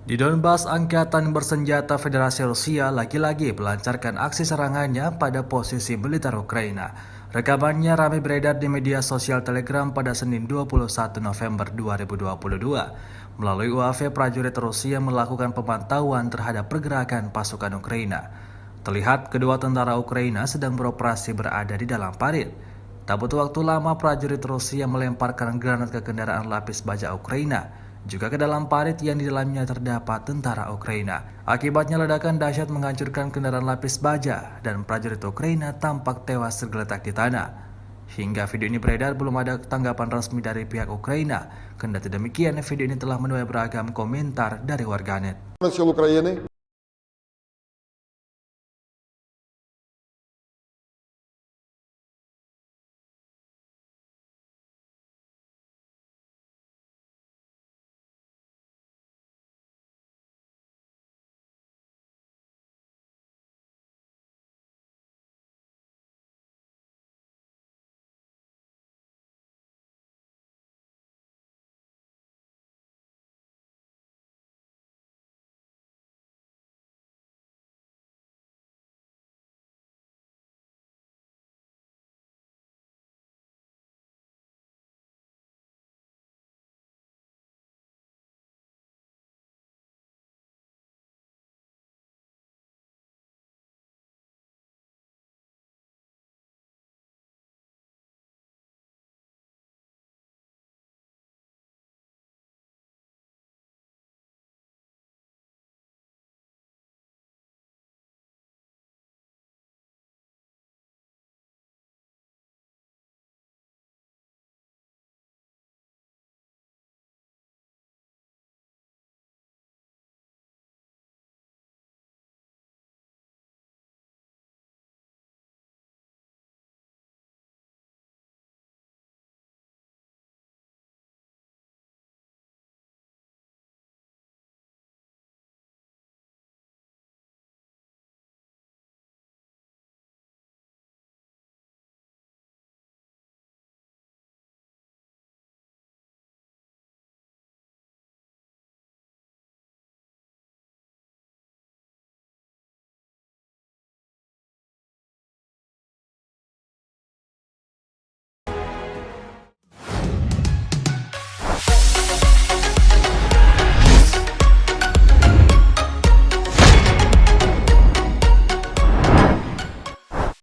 Di Donbas, Angkatan Bersenjata Federasi Rusia lagi-lagi melancarkan aksi serangannya pada posisi militer Ukraina. Rekamannya ramai beredar di media sosial Telegram pada Senin 21 November 2022. Melalui UAV, prajurit Rusia melakukan pemantauan terhadap pergerakan pasukan Ukraina. Terlihat kedua tentara Ukraina sedang beroperasi berada di dalam parit. Tak butuh waktu lama, prajurit Rusia melemparkan granat ke kendaraan lapis baja Ukraina, juga ke dalam parit yang di dalamnya terdapat tentara Ukraina. Akibatnya ledakan dahsyat menghancurkan kendaraan lapis baja dan prajurit Ukraina tampak tewas tergeletak di tanah. Hingga video ini beredar, belum ada tanggapan resmi dari pihak Ukraina. Kendati demikian, video ini telah menuai beragam komentar dari warganet. Сил України